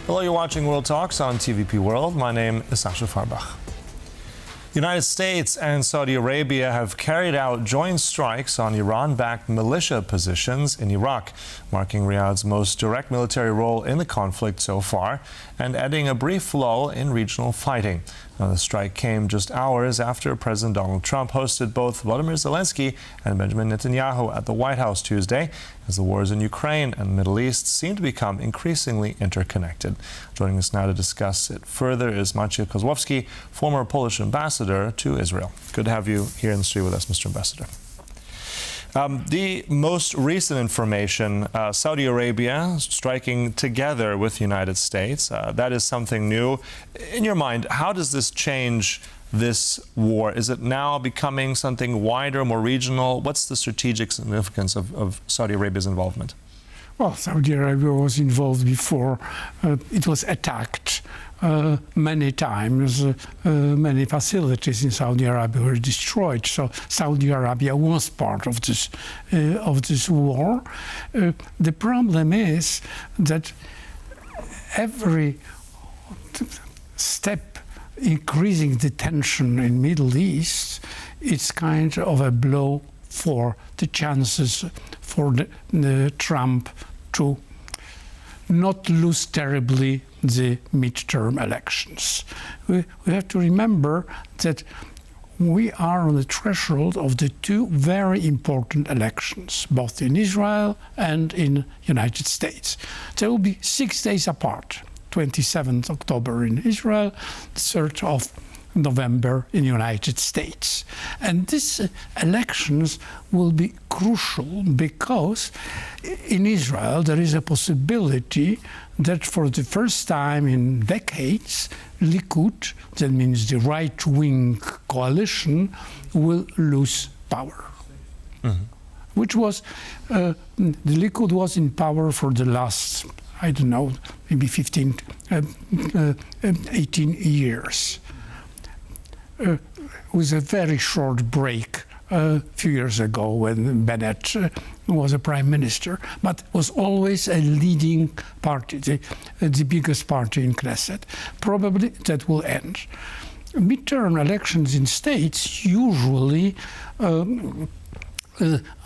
Hello, you're watching World Talks on TVP World. My name is Sascha Fahrbach. The United States and Saudi Arabia have carried out joint strikes on Iran-backed militia positions in Iraq, marking Riyadh's most direct military role in the conflict so far and adding a brief lull in regional fighting. Now, the strike came just hours after President Donald Trump hosted both Volodymyr Zelenskyy and Benjamin Netanyahu at the White House Tuesday, as the wars in Ukraine and the Middle East seem to become increasingly interconnected. Joining us now to discuss it further is Maciej Kozłowski, former Polish ambassador to Israel. Good to have you here in the studio with us, Mr. Ambassador. The most recent information, Saudi Arabia striking together with the United States, that is something new. In your mind, how does this change this war? Is it now becoming something wider, more regional? What's the strategic significance of Saudi Arabia's involvement? Well, Saudi Arabia was involved before. It was attacked many times. Many facilities in Saudi Arabia were destroyed. So Saudi Arabia was part of this war. The problem is that every step increasing the tension in Middle East, it's kind of a blow for the chances for the Trump to not lose terribly the midterm elections. We have to remember that we are on the threshold of the two very important elections, both in Israel and in United States. They will be 6 days apart. 27th October in Israel, 3rd of November in the United States. And these elections will be crucial because in Israel there is a possibility that for the first time in decades, Likud, that means the right-wing coalition, will lose power. Mm-hmm. Which was, the Likud was in power for the last, I don't know, maybe 18 years. With a very short break a few years ago when Bennett was a prime minister, but was always a leading party, the biggest party in Knesset. Probably that will end. Midterm elections in states usually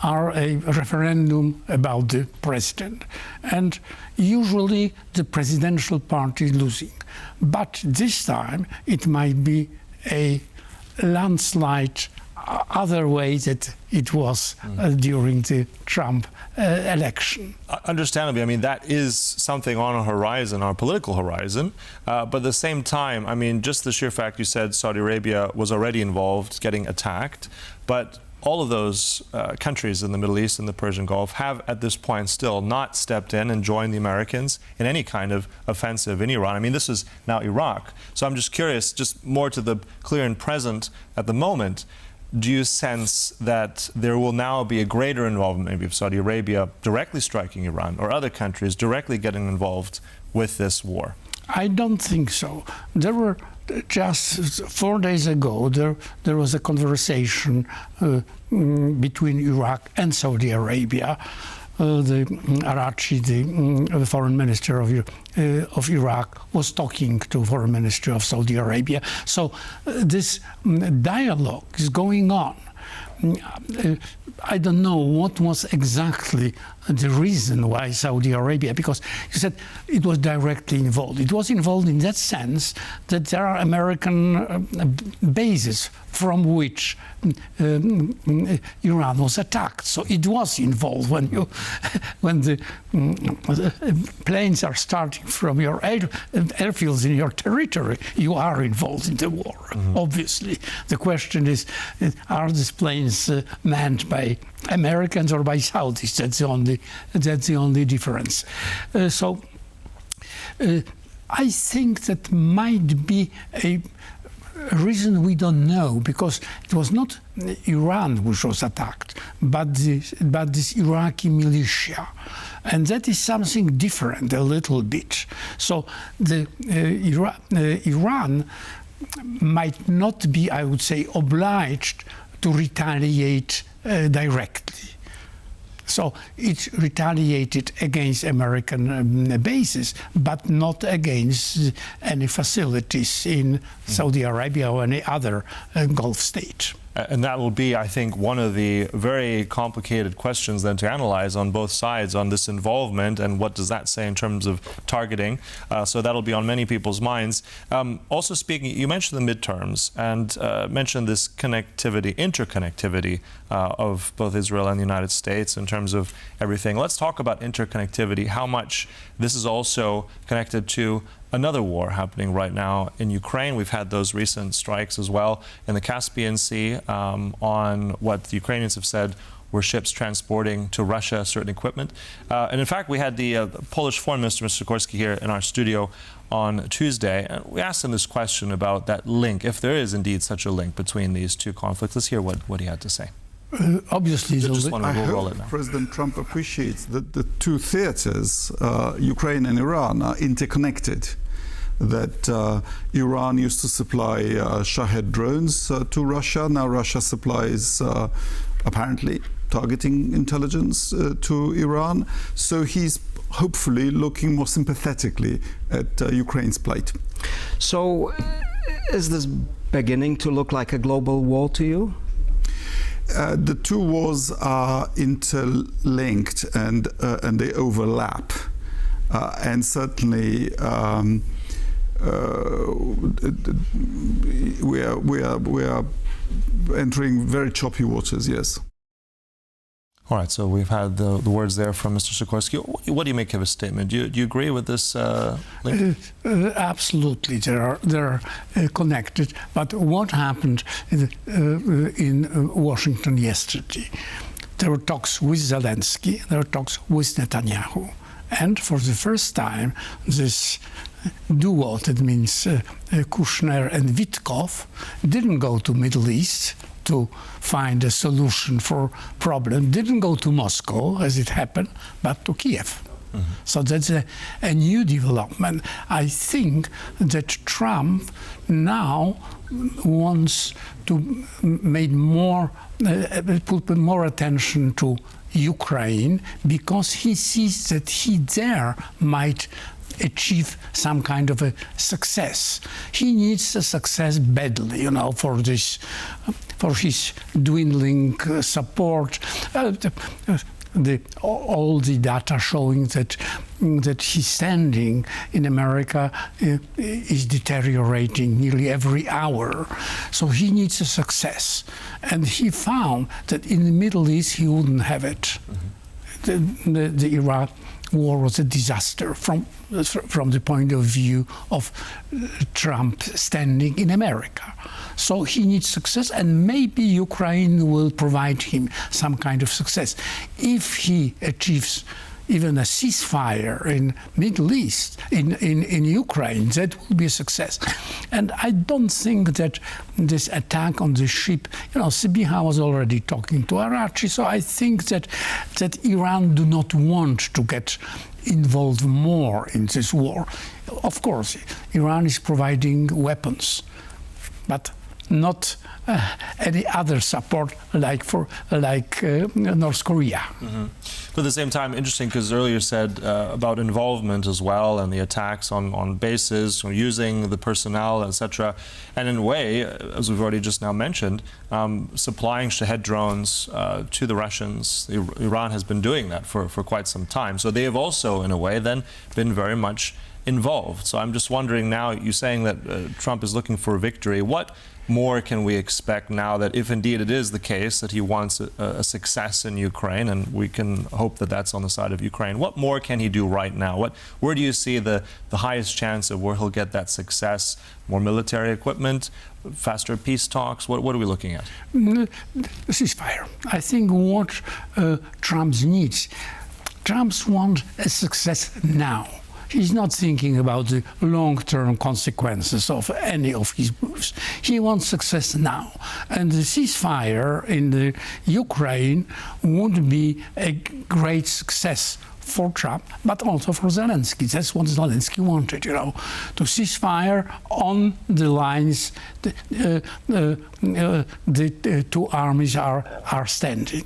are a referendum about the president, and usually the presidential party losing. But this time it might be a landslide other way that it was during the Trump election. Understandably, I mean, that is something on a horizon, our political horizon. But at the same time, I mean, just the sheer fact you said Saudi Arabia was already involved, getting attacked, but all of those countries in the Middle East and the Persian Gulf have at this point still not stepped in and joined the Americans in any kind of offensive in Iran. I mean, this is now Iraq. So I'm just curious, just more to the clear and present at the moment, do you sense that there will now be a greater involvement maybe of Saudi Arabia directly striking Iran or other countries directly getting involved with this war? I don't think so. There were just 4 days ago, there was a conversation between Iraq and Saudi Arabia. The Arachi, the foreign minister of Iraq, was talking to foreign minister of Saudi Arabia. So this dialogue is going on. I don't know what was exactly the reason why Saudi Arabia, because you said it was directly involved. It was involved in that sense that there are American bases from which Iran was attacked. So it was involved when the planes are starting from your airfields in your territory, you are involved in the war. Mm-hmm. Obviously, the question is, are these planes manned by Americans or by Saudis? That's the only difference. So I think that might be a reason we don't know, because it was not Iran which was attacked, but this Iraqi militia. And that is something different a little bit. So Iran might not be, I would say, obliged to retaliate directly. So it retaliated against American bases, but not against any facilities in Saudi Arabia or any other Gulf state. And that will be, I think, one of the very complicated questions then to analyze on both sides on this involvement and what does that say in terms of targeting. So that'll be on many people's minds. Also speaking, you mentioned the midterms and mentioned this interconnectivity of both Israel and the United States in terms of everything. Let's talk about interconnectivity, how much this is also connected to another war happening right now in Ukraine. We've had those recent strikes as well in the Caspian Sea on what the Ukrainians have said were ships transporting to Russia certain equipment. And in fact, we had the Polish Foreign Minister, Mr. Sikorski, here in our studio on Tuesday. And we asked him this question about that link, if there is indeed such a link between these two conflicts. Let's hear what he had to say. Obviously, I hope President Trump appreciates that the two theaters, Ukraine and Iran, are interconnected. That Iran used to supply Shahed drones to Russia. Now Russia supplies, apparently, targeting intelligence to Iran. So he's hopefully looking more sympathetically at Ukraine's plight. So is this beginning to look like a global war to you? The two wars are interlinked and they overlap. And certainly we are entering very choppy waters, yes. All right, so we've had the words there from Mr. Sikorski. What do you make of his statement? Do you agree with this link? Absolutely, they're connected. But what happened in Washington yesterday? There were talks with Zelenskyy, there were talks with Netanyahu. And for the first time, this duo, that means Kushner and Witkoff, didn't go to Middle East to find a solution for problem, didn't go to Moscow, as it happened, but to Kiev. So that's a new development. I think that Trump now wants to put more attention to Ukraine because he sees that he there might achieve some kind of a success. He needs a success badly, for his dwindling support. All the data showing that his standing in America is deteriorating nearly every hour. So he needs a success. And he found that in the Middle East he wouldn't have it. The Iraq war was a disaster from the point of view of Trump standing in America. So he needs success, and maybe Ukraine will provide him some kind of success. If he achieves even a ceasefire in Middle East, in Ukraine, that will be a success. And I don't think that this attack on the ship, Sibiha was already talking to Arachi, so I think that Iran do not want to get involved more in this war. Of course, Iran is providing weapons, but not any other support like North Korea. But at the same time, interesting, because earlier you said about involvement as well and the attacks on bases, using the personnel, etc. And in a way, as we've already just now mentioned, supplying Shahed drones to the Russians. Iran has been doing that for quite some time. So they have also, in a way, then been very much involved. So I'm just wondering now, you're saying that Trump is looking for a victory. What more can we expect now that, if indeed it is the case that he wants a success in Ukraine, and we can hope that that's on the side of Ukraine, what more can he do right now? Where do you see the highest chance of where he'll get that success? More military equipment, faster peace talks? What are we looking at? Ceasefire. I think what Trump needs, Trump wants a success now. He's not thinking about the long-term consequences of any of his moves. He wants success now. And the ceasefire in the Ukraine would be a great success for Trump, but also for Zelenskyy. That's what Zelenskyy wanted, to ceasefire on the lines the two armies are standing.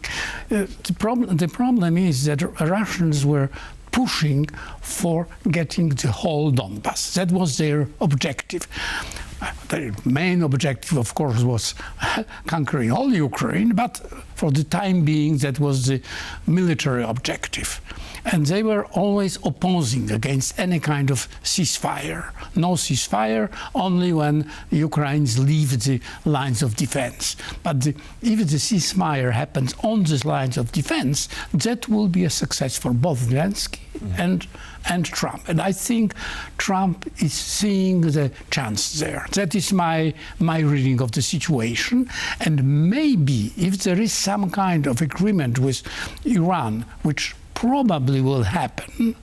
The problem is that Russians were pushing for getting the whole Donbass. That was their objective. Their main objective, of course, was conquering all Ukraine, but for the time being, that was the military objective. And they were always opposing against any kind of ceasefire. No ceasefire, only when Ukrainians leave the lines of defense. But if the ceasefire happens on these lines of defense, that will be a success for both Zelenskyy and Trump. And I think Trump is seeing the chance there. That is my reading of the situation. And maybe if there is some kind of agreement with Iran, which probably will happen,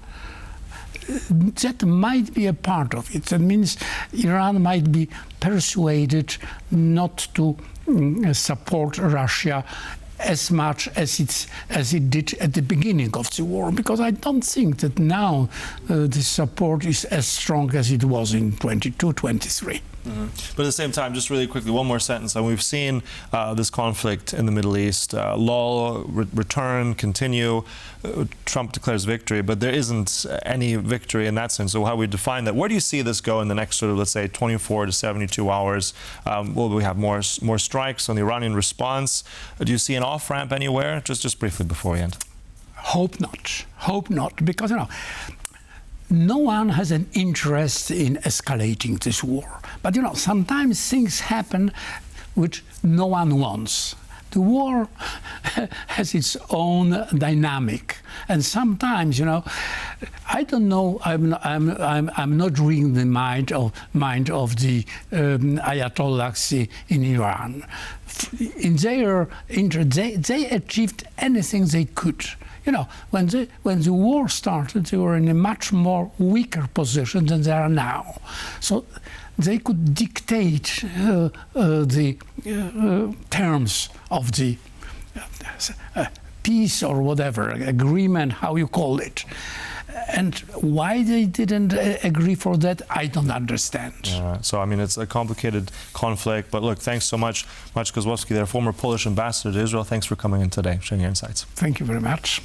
that might be a part of it. That means Iran might be persuaded not to support Russia as much as it did at the beginning of the war, because I don't think that now the support is as strong as it was in 22, 23. Mm-hmm. But at the same time, just really quickly, one more sentence. And we've seen this conflict in the Middle East lull, return, continue. Trump declares victory, but there isn't any victory in that sense. So how we define that? Where do you see this go in the next sort of, let's say, 24 to 72 hours? Will we have more strikes on the Iranian response? Do you see an off-ramp anywhere? Just briefly before we end. Hope not. Hope not, because no one has an interest in escalating this war. But sometimes things happen which no one wants. The war has its own dynamic, and sometimes, I don't know. I'm not reading the mind of the Ayatollahs in Iran. In their interest, they achieved anything they could. When the war started, they were in a much more weaker position than they are now. So they could dictate the terms of the peace or whatever, agreement, how you call it. And why they didn't agree for that, I don't understand. So, it's a complicated conflict. But look, thanks so much, Maciej Kozłowski, there, former Polish ambassador to Israel. Thanks for coming in today, sharing your insights. Thank you very much.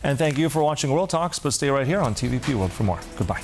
And thank you for watching World Talks, but stay right here on TVP World for more. Goodbye.